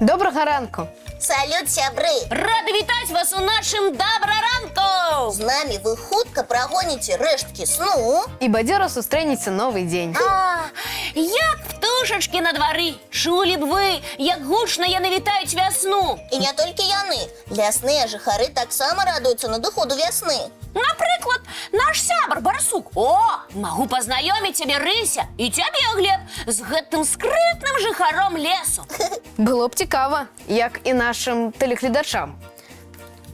Доброго ранку! Салют, сябры! Рады вітаць вас у нашым добраранку! З намі вы хутка прагоніце рэшткі сну І бадзёра сустрэнеце новы дзень. Як птушачкі на двары! Чулі б вы, як гучна яны вітаюць вясну! І не толькі яны. Лясныя жыхары таксама радуюцца надыходу вясны. Напрыклад, наш сябар барсук. О, магу пазнаёміць цябе, Рыся, і цябе, Глеб, з гэтым скрытным жыхаром лесу. Было б цікава, як і нашым тэлегледачам.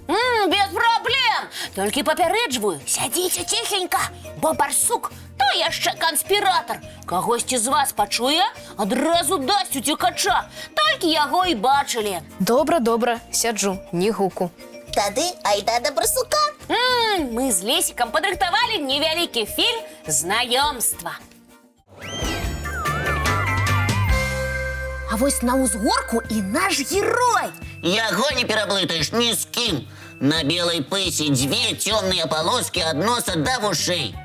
Без праблем! Толькі папярэджваю, сядзіце ціхенька, бо барсук то яшчэ канспіратар. Кагосьці з вас пачуе, адразу дасць уцекача. Толькі яго і бачылі. Добра, сяджу, ні гуку. Тады айда да барсука. Мы з Лесікам падрыхтавалі невялікі фільм «Знаёмства». А вось на ўзгорку і наш герой. Яго не пераблытаеш ні з кім. На белой пысе две темные полоски от носа до ушей.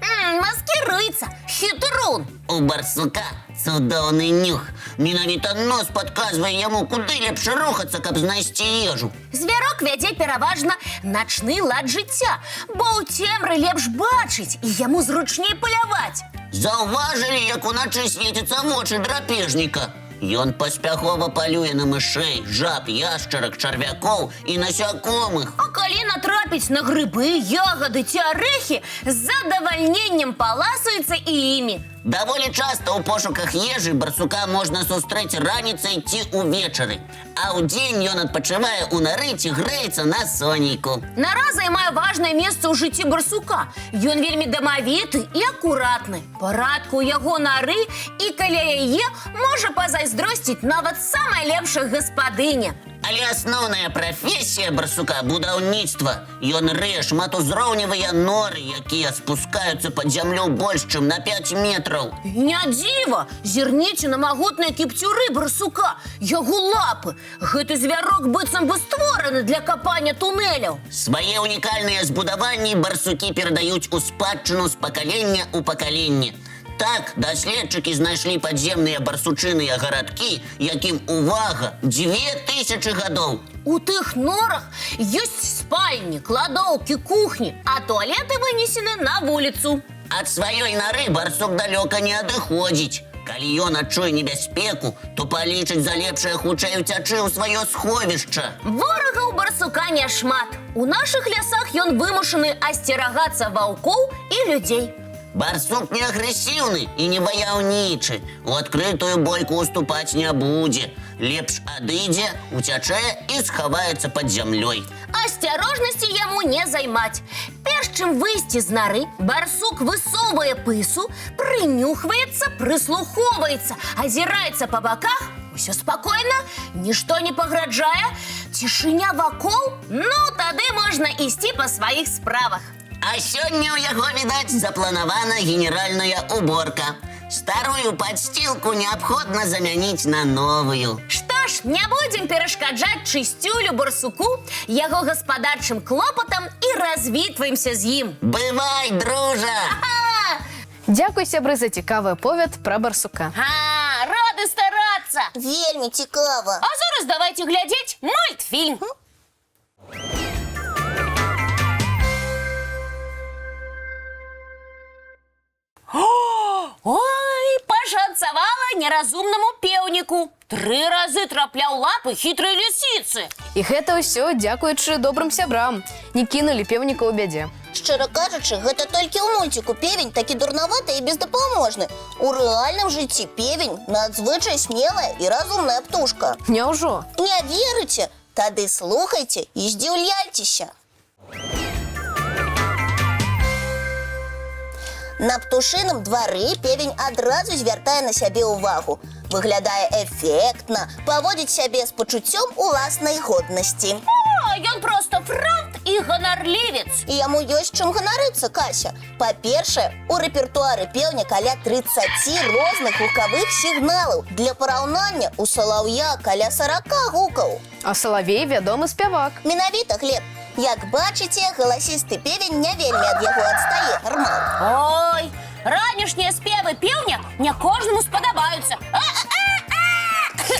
Маскируется, хитрун. У барсука цудоўны нюх. Менавіта нос падказвае яму, куды лепш рухацца, каб знайсці ежу. Звярок вядзе пераважна начны лад жыцця, бо ў цемры лепш бачыць і яму зручней паляваць. Заўважылі, як уначы свецяцца вочы драпежніка. Ён паспяхова палюе на мышэй, жаб, яшчарак, чарвякоў і насякомых. А калі натрапіць на грыбы, ягады ці арэхі, з задавальненнем паласуецца і імі. Даволі часта ў пошуках ежы барсука можна сустрэць раніцай ці ўвечары. А ў дзень ён адпачывае ў нары ці грэецца на сонейку. Нара займае важнае месца ў жыцці барсука. Ён вельмі дамавіты і акуратны. Парадку яго нары і каля яе можа пазайздросціць нават самая лепшая гаспадыня. Але асноўная прафесія барсука – будаўніцтва. Ён рэ шматузроўневыя норы, якія спускаюцца пад зямлю больш, чым на 5 метраў. Не дзіва! Зірніце на магутныя кіпцюры барсука, яго лапы. Гэты звярок быццам бы створаны для капання тунэляў. Свае унікальныя збудаванні барсукі перадаюць у спадчыну з пакалення ў пакаленне. Так, даследчыкі знайшлі падземныя барсучыныя гарадкі, якім, увага, 2000 гадоў. У тых норах ёсць спальні, кладоўкі, кухні, а туалеты вынесены на вуліцу. Ад сваёй нары барсук далёка не адыходзіць. Калі ён адчуе небяспеку, то палічыць за лепшае хутчэй уцячы ў сваё сховішча. Ворагаў барсука няшмат. У нашых лясах ён вымушаны асцерагацца ваўкоў і людзей. Барсук не агрэсіўны і не ваяўнічы. У адкрытую бойку уступаць не будзе. Лепш адыдзе, уцячэ і схаваецца пад зямлёй. Асцярожнасці яму не займаць. Перш чым выйсці з нары, барсук высоўвае пысу, прынюхваецца, прыслухоўваецца, азіраецца па баках. Усё спакойна, нішто не пагражае, цішыня вакол, ну тады можна ісці па сваіх справах. А сёння ў яго, відаць, запланавана генеральная уборка. Старую падсцілку неабходна замяніць на новую. Што ж, не будзем перашкаджаць чысцюлю барсуку, яго гаспадарчым клопатам і развітваемся з ім. Бывай, дружа! Дзякуй, сябры, за цікавы аповед пра барсука. Рады старацца! Вельмі цікава. А зараз давайте глядзець мультфільм. Ой, пашанцавала неразумнаму пеўніку. 3 разы трапляў лапы хітрай лісіцы. І гэта ўсё дзякуючы добрым сябрам. Не кінулі пеўніка ў бядзе. Шчыра кажучы, гэта толькі ў мульціку певень такі дурнаваты і бездапаможны. У рэальным жыцці певень надзвычай смелая і разумная птушка. Няўжо? Не верыце? Тады слухайце і здзіўляйцеся. На птушыным двары певень адразу звяртае на сябе ўвагу. Выглядае эфектна, паводзіць сябе з пачуццём уласнай годнасці. Ён проста франт і ганарлівец. І яму ёсць чым ганарыцца, Кася. Па-першае, у рэпертуары пеўня каля 30 розных гукавых сігналаў. Для параўнання, у салаўя каля 40 гукаў. А салавей вядомы спявак. Менавіта, Глеб. Як бачыце, галасісты певень не вельмі ад яго адстае, нармал. Ой, ранішнія спевы пеўня не кожнаму спадабаюцца.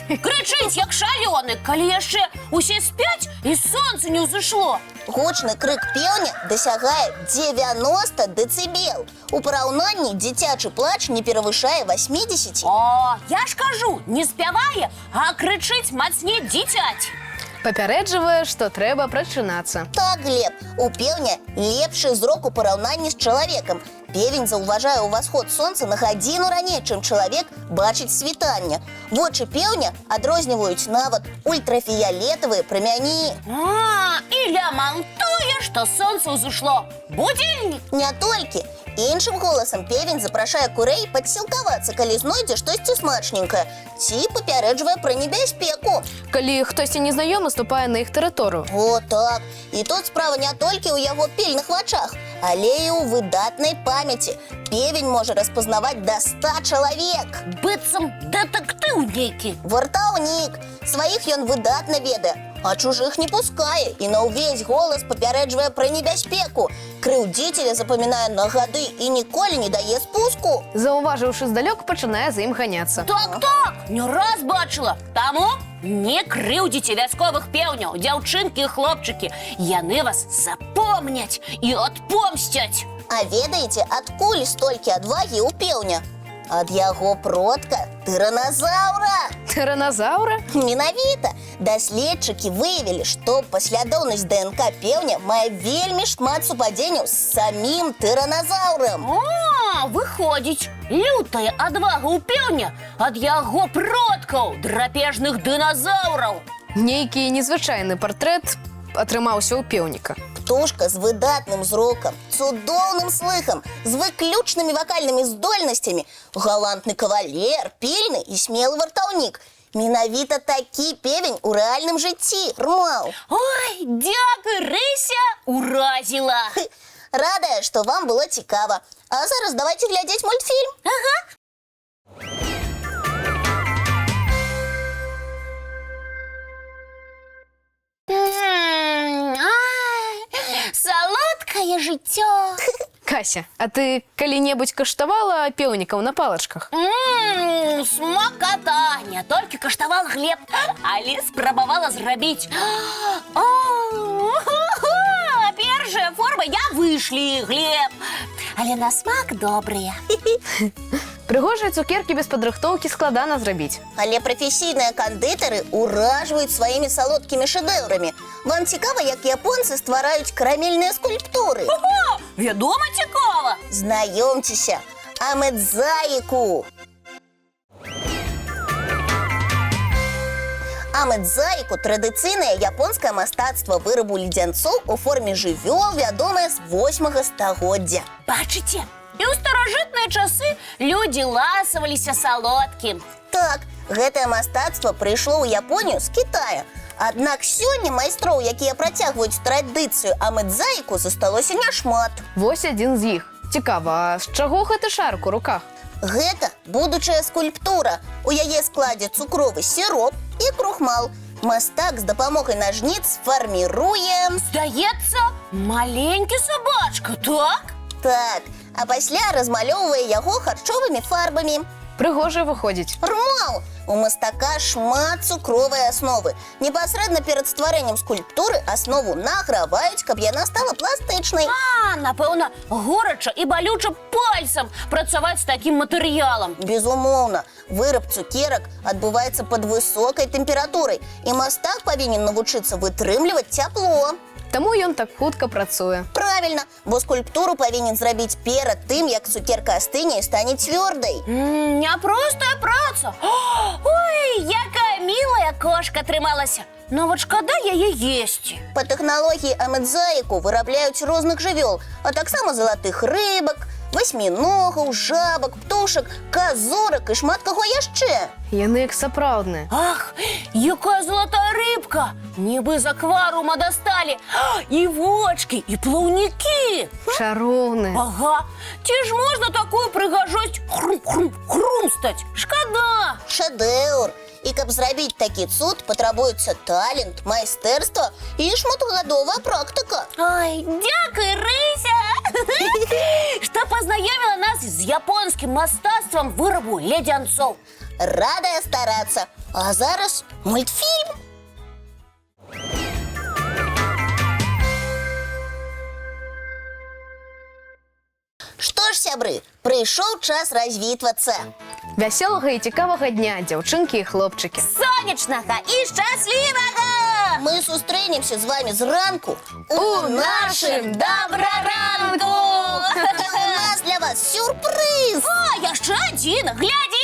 Крычыць, як шалёны. сірены, калі яшчэ усе спяць і сонца не ўзышло? Гучны крык пеўня дасягае 90 дэцыбел. У параўнанні дзіцячы плач не перавышае 80. О, я ж кажу, не спявае, а крычыць мацней дзіцяці. Папярэджвае, што трэба прачынацца. Так, Глеб, у пеўня лепшы зрок у параўнанні з чалавекам. Певень заўважае ўвасход сонца на гадзіну раней, чым чалавек бачыць світанне. Вочы пеўня адрозніваюць нават ультрафіялетавыя прамяні. І лямантуе, што сонца ўзышло. Будильник! Не толькі. Іншым голасам певень запрашае курэй падсілкавацца, калі знойдзе штосьці смачненькае, ці папярэджвае пра небяспеку. Калі хтосьці незнаёмы ступае на іх тэрыторыю. О, так. І тут справа не толькі ў яго пільных вачах, але і ў выдатнай памяці. Певень можа распазнаваць да 100 чалавек. Быццам дэтэктыў нейкі. Вартаўнік. Сваіх ён выдатна ведае, а чужых не пускае і на ўвесь голас папярэджвае пра небяспеку. Крыўдзіцеля запамінае на гады і ніколі не дае спуску. Заўважыўшы здалёк, пачынае за ім ганяцца. Так, не раз бачыла. Таму не крыўдзіце вясковых пеўняў, дзяўчынкі і хлопчыкі. Яны вас запомняць і адпомсцяць. А ведаеце, адкуль столькі адвагі ў пеўня? Ад яго продка тыраназаўра. Тыраназаўра? Менавіта. Даследчыкі выявілі, што паслядоўнасць ДНК пеўня мае вельмі шмат супадзенняў з самім тыраназаўрам. Выходзіць, лютая адвага ў пеўня ад яго продкаў, драпежных дыназаўраў. Нейкі незвычайны партрэт атрымаўся ў пеўніка. Птушка з выдатным зрокам, цудоўным слыхам, з выключнымі вакальнымі здольнасцямі, галантны кавалер, пільны і смелы вартаўнік. Менавіта такі певень у рэальным жыцці, Рмаў. Ой, дзякуй, Рыся, уразіла. Радая, што вам было цікава. А зараз давайте глядзець мультфільм. Салодкае жыццё. Кася, а ты калі-небудзь каштавала пеўнікаў на палачках? Смакота! Не толькі каштавала Глеб, але спрабавала зрабіць. Першая форма я вышлі, Глеб. Але на смак добрыя. Прыгожыя цукеркі без падрыхтоўкі складана зрабіць. Але прафесійныя кандытары ўражваюць сваімі салодкімі шэдэўрамі. Вам цікава, як японцы ствараюць карамельныя скульптуры? Вядома, цікава. Знаёмцеся, амэдзаіку. Амэдзаіку – традыцыйнае японскае мастацтва вырабу ледзянцоў у форме жывёл, вядомае з 8 стагоддзя. Бачыце? І ў старажытныя часы людзі ласаваліся салодкім. Так, гэтае мастацтва прыйшло ў Японію з Кітая. Аднак сёння майстроў, якія працягваюць традыцыю амэдзаіку, засталося няшмат. Вось адзін з іх. Цікава, а з чаго гэты шарык у руках? Гэта будучая скульптура. У яе складзе цукровы сіроп і крухмал. Мастак з дапамогай нажніц фарміруе... Здаецца, маленькі сабачка, так? Так, а пасля размалёўвае яго харчовымі фарбамі. Прыгожа выходзіць. Рмаў! У мастака шмат цукровай асновы. Непасрэдна перад стварэннем скульптуры аснову награваюць, каб яна стала пластычнай. Напэўна, горача і балюча пальцам працаваць з такім матэрыялам. Безумоўна, выраб цукерак адбываецца пад высокай тэмпературай, і мастак павінен навучыцца вытрымліваць цяпло. Таму ён так хутка працуе. Правільна, бо скульптуру павінен зрабіць перад тым, як цукерка астыне і стане цвёрдай. Няпростая праца. Ой, якая мілая кошка атрымалася. Нават шкада яе есці. Па тэхналогіі амэдзаіку вырабляюць розных жывёл, а таксама залатых рыбак, васьміногаў, жабак, птушак, казурак і шмат каго яшчэ. Яны як сапраўдныя. Ах, якая залатая рыбка! Нібы з акварыума дасталі. І вочкі, і плаўнікі. Шароўны. Ага, ці ж можна такую прыгажосць хрумстаць? Шкада! Шэдэўр. І каб зрабіць такі цуд, патрабуецца талент, майстэрства і шматгадовая практыка. Ой, дзякуй, Рыся! Што пазнаёміла нас з японскім мастацтвам вырабу ледзянцоў. Радая старацца. А зараз мультфільм. сябры, прыйшоў час развітвацца. Вясёлага і цікавага дня, дзяўчынкі і хлопчыкі. Сонечнага і шчаслівага! Мы сустрэнемся з вами зранку У нашым добраранку! І у нас для вас сюрпрыз! А, яшчэ адзін, глядзі!